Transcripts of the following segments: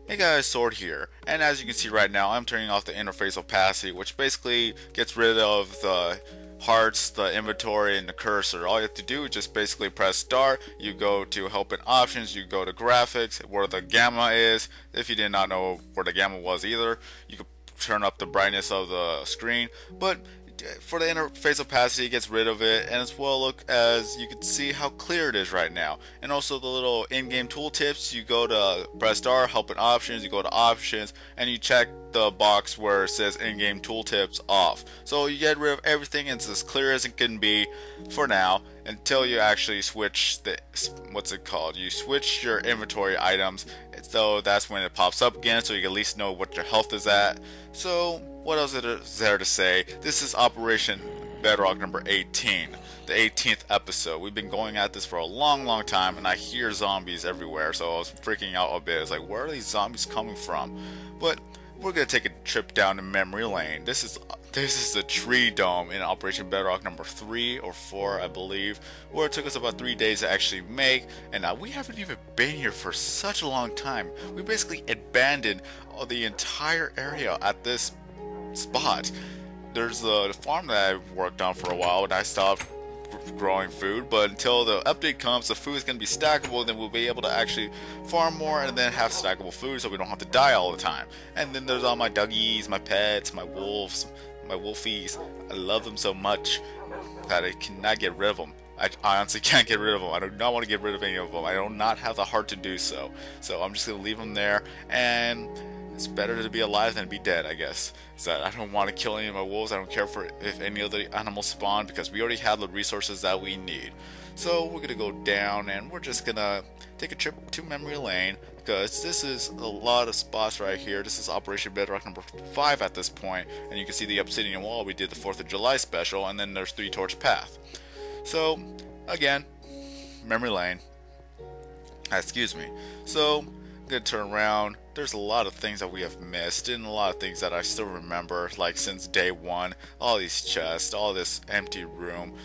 Hey guys, Sword here, and as you can see right now, I'm turning off the interface opacity, which basically gets rid of the hearts, the inventory, and the cursor. All you have to do is just basically press start, you go to help and options, you go to graphics, where the gamma is. If you did not know where the gamma was either, you could turn up the brightness of the screen, but for the interface opacity, it gets rid of it, and as well, look, as you can see how clear it is right now. And also the little in-game tooltips, you go to press star, help and options, you go to options, and you check the box where it says in-game tooltips off. So you get rid of everything, and it's as clear as it can be for now, until you actually switch the, what's it called, you switch your inventory items, so that's when it pops up again, so you can at least know what your health is at. So what else is there to say? This is Operation Bedrock number 18, the 18th episode. We've been going at this for a long time, and I hear zombies everywhere, so I was freaking out a bit. It's like, where are these zombies coming from? But we're gonna take a trip down to memory lane. This is the tree dome in Operation Bedrock number 3 or 4, I believe, where it took us about 3 days to actually make, and we haven't even been here for such a long time. We basically abandoned the entire area at this spot. There's the farm that I worked on for a while, and I stopped growing food, but until the update comes, the food is going to be stackable, then we'll be able to actually farm more and then have stackable food so we don't have to die all the time. And then there's all my doggies, my pets, my wolves, my wolfies. I love them so much that I cannot get rid of them. I honestly can't get rid of them. I do not want to get rid of any of them. I do not have the heart to do so. So I'm just going to leave them there, and it's better to be alive than to be dead, I guess. So I don't want to kill any of my wolves. I don't care for if any other animals spawn, because we already have the resources that we need. So we're gonna go down, and we're just gonna take a trip to memory lane, because this is a lot of spots right here. This is Operation Bedrock number 5 at this point, and you can see the obsidian wall. We did the 4th of July special, and then there's 3 torch path. So again, memory lane. Excuse me. So gonna turn around. There's a lot of things that we have missed, and a lot of things that I still remember, like since day one. All these chests, all this empty room,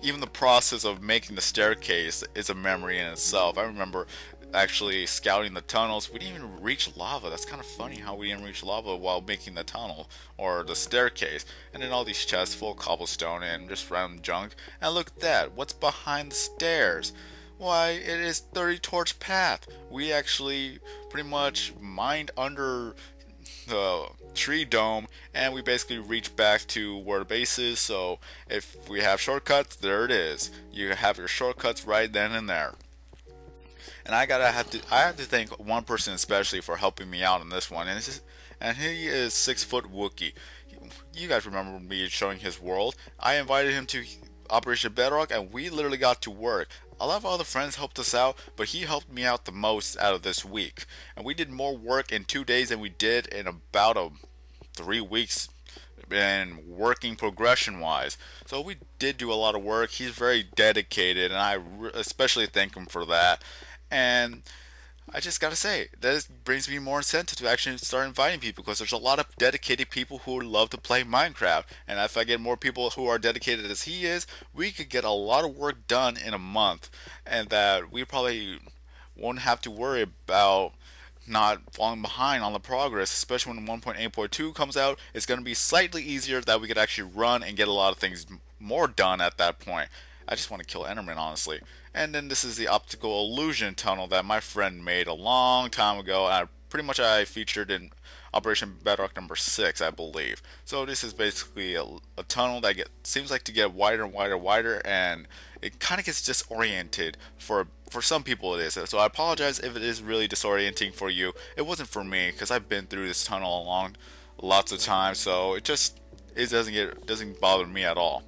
even the process of making the staircase is a memory in itself. I remember actually scouting the tunnels. We didn't even reach lava. That's kind of funny how we didn't reach lava while making the tunnel or the staircase. And then all these chests full of cobblestone and just random junk. And look at that, what's behind the stairs? Why, it is 30 torch path. We actually pretty much mined under the tree dome, and we basically reach back to where the base is. So if we have shortcuts, there it is. You have your shortcuts right then and there. And I have to thank one person especially for helping me out on this one, and he is 6-foot You guys remember me showing his world? I invited him to Operation Bedrock, and we literally got to work. A lot of other friends helped us out, but he helped me out the most out of this week. And we did more work in 2 days than we did in about 3 weeks in working progression wise. So we did do a lot of work. He's very dedicated, and I especially thank him for that. And I just gotta say, that brings me more incentive to actually start inviting people, because there's a lot of dedicated people who love to play Minecraft, and if I get more people who are dedicated as he is, we could get a lot of work done in a month, and that we probably won't have to worry about not falling behind on the progress, especially when 1.8.2 comes out. It's going to be slightly easier that we could actually run and get a lot of things more done at that point. I just want to kill Enderman, honestly. And then this is the optical illusion tunnel that my friend made a long time ago. I featured in Operation Bedrock number 6, I believe. So this is basically a tunnel that seems like to get wider and wider, and it kind of gets disoriented for some people it is. So I apologize if it is really disorienting for you. It wasn't for me, because I've been through this tunnel lots of times, so it doesn't bother me at all.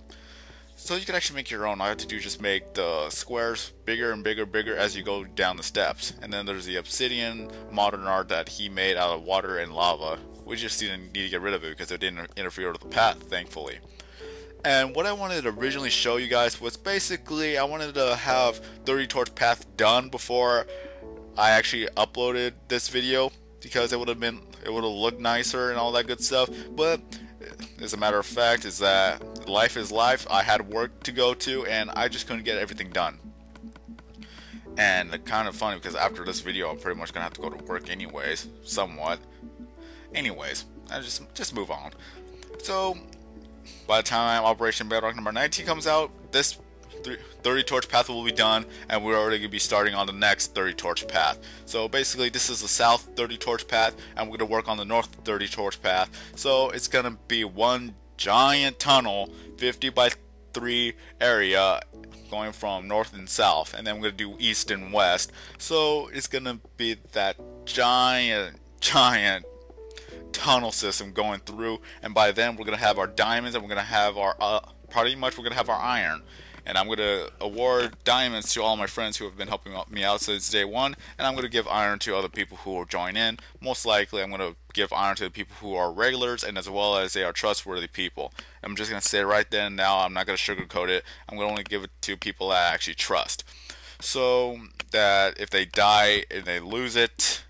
So you can actually make your own. All you have to do is just make the squares bigger and bigger as you go down the steps. And then there's the obsidian modern art that he made out of water and lava. We just didn't need to get rid of it because it didn't interfere with the path, thankfully. And what I wanted to originally show you guys was basically I wanted to have 30 torch path done before I actually uploaded this video, because it would have looked nicer and all that good stuff. But as a matter of fact, is that life is life. I had work to go to, and I just couldn't get everything done. And kind of funny because after this video I'm pretty much gonna have to go to work anyways, somewhat. Anyways, I just move on. So by the time Operation Bedrock number 19 comes out, this 30 torch path will be done, and we're already going to be starting on the next 30 torch path. So basically this is the south 30 torch path, and we're going to work on the north 30 torch path. So it's going to be one giant tunnel, 50 by 3 area, going from north and south, and then we're going to do east and west. So it's going to be that giant tunnel system going through, and by then we're going to have our diamonds, and we're going to have our pretty much we're going to have our iron. And I'm going to award diamonds to all my friends who have been helping me out since day one, and I'm going to give iron to other people who will join in. Most likely I'm going to give iron to the people who are regulars, and as well as they are trustworthy people. I'm just going to say right then and now, I'm not going to sugarcoat it. I'm going to only give it to people that I actually trust, so that if they die and they lose it,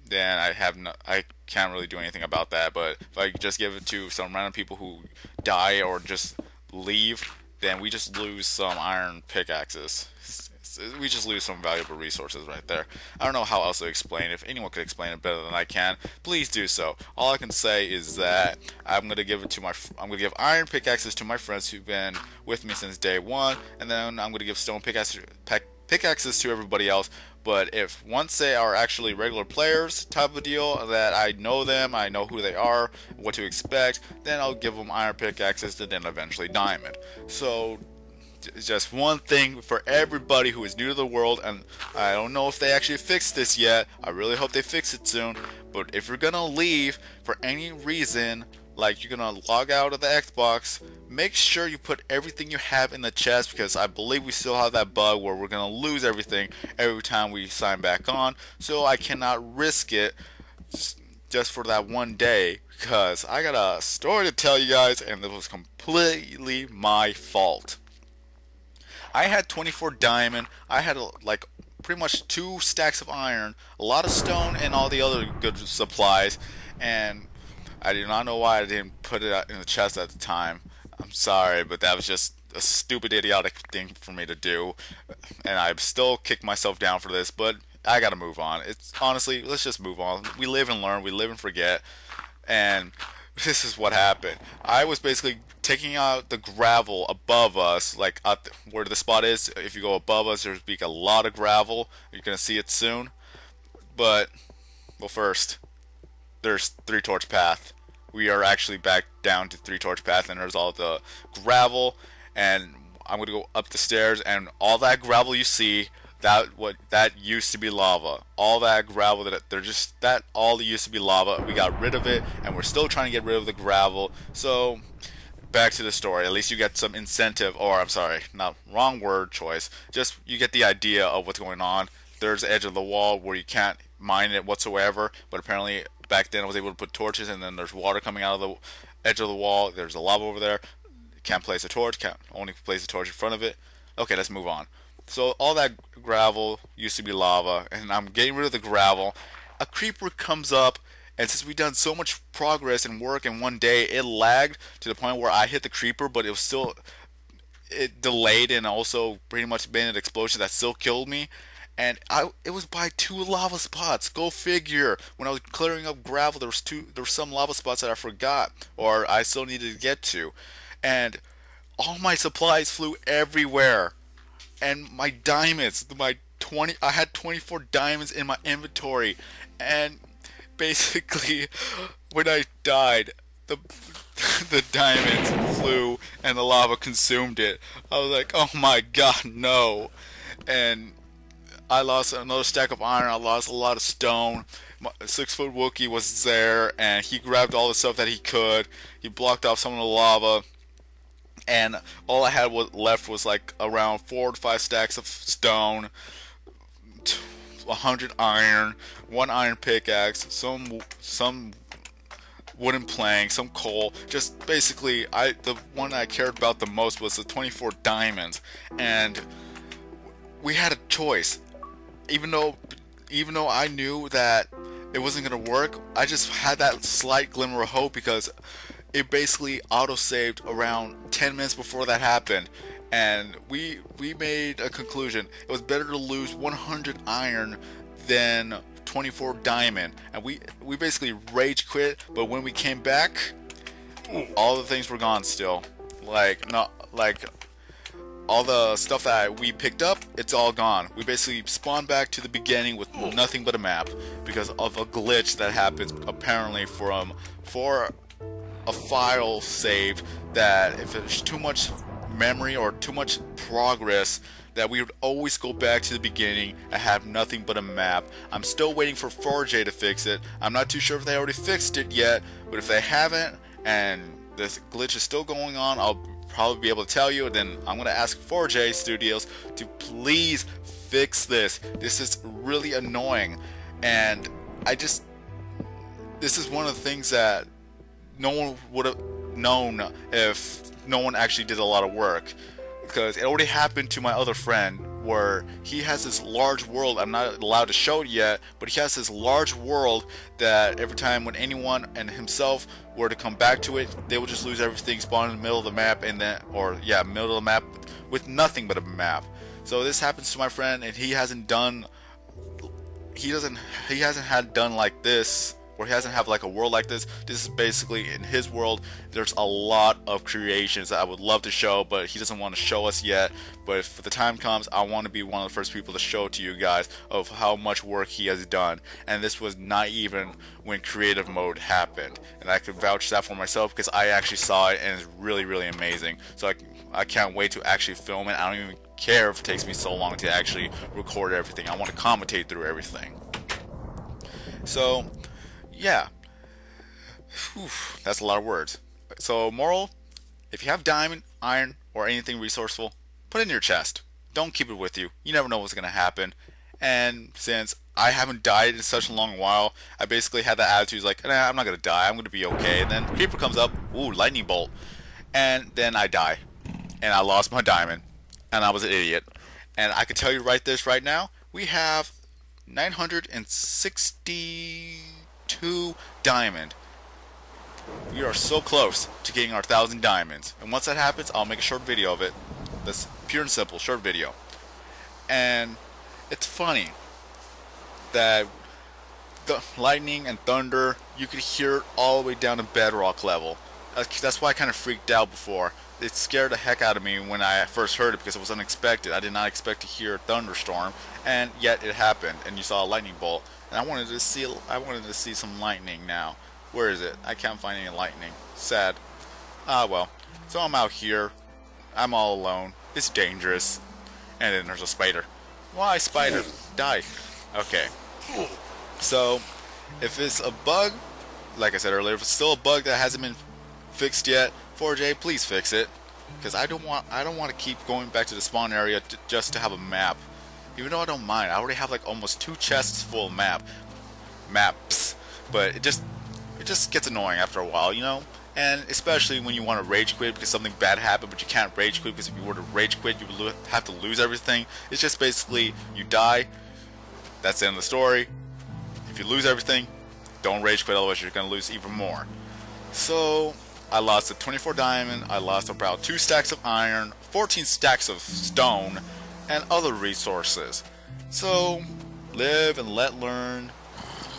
then I can't really do anything about that. But if I just give it to some random people who die or just leave, then we just lose some iron pickaxes. We just lose some valuable resources right there. I don't know how else to explain it. If anyone could explain it better than I can, please do so. All I can say is that I'm gonna give iron pickaxes to my friends who've been with me since day one, and then I'm gonna give stone pickaxes to everybody else. But if once they are actually regular players type of deal, that I know them, I know who they are, what to expect, then I'll give them iron pickaxes and then eventually diamond. So just one thing for everybody who is new to the world, and I don't know if they actually fixed this yet. I really hope they fix it soon. But if you're gonna leave for any reason, like you're gonna log out of the Xbox, make sure you put everything you have in the chest, because I believe we still have that bug where we're gonna lose everything every time we sign back on. So I cannot risk it just for that one day, because I got a story to tell you guys, and it was completely my fault. I had 24 diamond, I had like pretty much 2 stacks of iron, a lot of stone, and all the other good supplies, and I do not know why I didn't put it in the chest at the time. I'm sorry, but that was just a stupid, idiotic thing for me to do, and I still kick myself down for this, but I gotta move on. It's honestly, let's just move on. We live and learn, we live and forget, and this is what happened. I was basically taking out the gravel above us, like up where the spot is. If you go above us, there's a lot of gravel. You're gonna see it soon. But, well, first, there's 3 torch path. We are actually back down to 3 torch path, and there's all the gravel, and I'm gonna go up the stairs, and all that gravel you see, that used to be lava. All that gravel that all used to be lava. We got rid of it, and we're still trying to get rid of the gravel. So back to the story. At least you get some incentive, or I'm sorry, not wrong word choice. Just you get the idea of what's going on. There's the edge of the wall where you can't mine it whatsoever, but apparently back then I was able to put torches, and then there's water coming out of the edge of the wall. There's a lava over there. Can't place a torch. Can't only place a torch in front of it. Okay, let's move on. So all that gravel used to be lava, and I'm getting rid of the gravel. A creeper comes up, and since we've done so much progress and work in one day, it lagged to the point where I hit the creeper, but it delayed, and also pretty much made an explosion that still killed me. And it was by 2 lava spots. Go figure. When I was clearing up gravel, there were some lava spots that I forgot, or I still needed to get to, and all my supplies flew everywhere. And my diamonds, I had 24 diamonds in my inventory, and basically when I died, the diamonds flew and the lava consumed it. I was like, oh my god, no. And I lost another stack of iron, I lost a lot of stone. My 6-foot-wookie was there, and he grabbed all the stuff that he could. He blocked off some of the lava, and all I had left was like around 4 to 5 stacks of stone, 100 iron, 1 iron pickaxe, some wooden plank, some coal. Just basically, the one I cared about the most was the 24 diamonds, and we had a choice. Even though I knew that it wasn't gonna work, I just had that slight glimmer of hope, because it basically auto-saved around 10 minutes before that happened, and we made a conclusion. It was better to lose 100 iron than 24 diamond, and we basically rage quit. But when we came back, all the things were gone still. Like, not like all the stuff that we picked up, it's all gone. We basically spawned back to the beginning with nothing but a map because of a glitch that happens apparently for a file saved, that if it's too much memory or too much progress, that we would always go back to the beginning and have nothing but a map. I'm still waiting for 4J to fix it. I'm not too sure if they already fixed it yet, but if they haven't and this glitch is still going on, I'll probably be able to tell you. Then I'm going to ask 4J Studios to please fix this. This is really annoying, and this is one of the things that no one would have known if no one actually did a lot of work, because it already happened to my other friend where he has this large world. I'm not allowed to show it yet, but he has this large world that every time when anyone and himself were to come back to it, they would just lose everything, spawn in the middle of the map, and then, or yeah, middle of the map with nothing but a map. So this happens to my friend, and he hasn't had done like this, or he hasn't had like a world like this. This is basically in his world. There's a lot of creations that I would love to show, but he doesn't want to show us yet. But if the time comes, I want to be one of the first people to show to you guys of how much work he has done. And this was not even when creative mode happened, and I can vouch that for myself because I actually saw it, and it's really, really amazing. So I can't wait to actually film it. I don't even care if it takes me so long to actually record everything. I want to commentate through everything. So yeah, whew, that's a lot of words. So moral, if you have diamond, iron, or anything resourceful, put it in your chest. Don't keep it with you. You never know what's going to happen. And since I haven't died in such a long while, I basically had that attitude like, nah, I'm not going to die, I'm going to be okay. And then creeper comes up, ooh, lightning bolt. And then I die. And I lost my diamond. And I was an idiot. And I can tell you right now, we have 962 diamond. We are so close to getting our 1,000 diamonds, and once that happens, I'll make a short video of it. That's pure and simple, short video. And it's funny that the lightning and thunder, you could hear it all the way down to bedrock level. That's why I kind of freaked out before. It scared the heck out of me when I first heard it because it was unexpected. I did not expect to hear a thunderstorm, and yet it happened. And you saw a lightning bolt, and I wanted to see some lightning now. Where is it? I can't find any lightning. Sad. Ah well. So I'm out here. I'm all alone. It's dangerous. And then there's a spider. Why spider? Die. Okay. So if it's a bug, like I said earlier, if it's still a bug that hasn't been fixed yet, 4J, please fix it, because I don't want to keep going back to the spawn area just to have a map. Even though I don't mind, I already have like almost 2 chests full of maps, but it just gets annoying after a while, you know. And especially when you want to rage quit because something bad happened, but you can't rage quit because if you were to rage quit, you would have to lose everything. It's just basically you die. That's the end of the story. If you lose everything, don't rage quit, otherwise you're gonna lose even more. So I lost a 24 diamond, I lost about 2 stacks of iron, 14 stacks of stone, and other resources. So, live and let learn.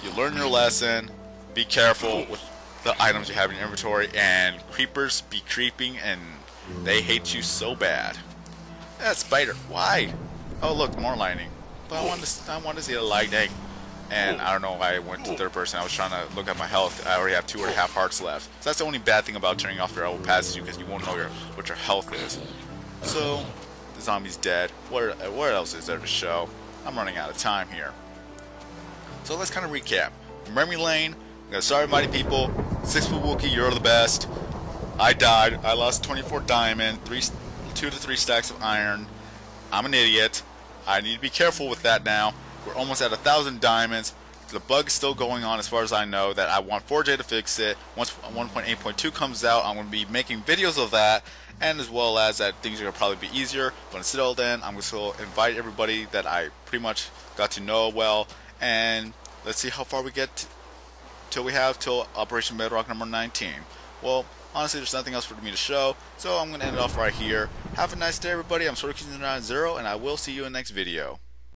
You learn your lesson. Be careful with the items you have in your inventory, and creepers be creeping, and they hate you so bad. That spider, why? Oh look, more lightning. But I want to see the lightning. And I don't know why I went to third person. I was trying to look at my health. I already have 2.5 hearts left. So that's the only bad thing about turning off your old passes, because you won't know what your health is. So the zombie's dead. What else is there to show? I'm running out of time here. So let's kind of recap. Memory lane. I'm gonna sorry, mighty people. 6ftwookie, you're the best. I died. I lost 24 diamond, 2 to 3 stacks of iron. I'm an idiot. I need to be careful with that now. We're almost at 1,000 diamonds. The bug is still going on as far as I know, that I want 4J to fix it. Once 1.8.2 comes out, I'm going to be making videos of that, and as well as that things are going to probably be easier. But until then, I'm going to invite everybody that I pretty much got to know well, and let's see how far we get till Operation Bedrock number 19. Well, honestly, there's nothing else for me to show, so I'm going to end it off right here. Have a nice day, everybody. I'm Sort of Zero, and I will see you in the next video.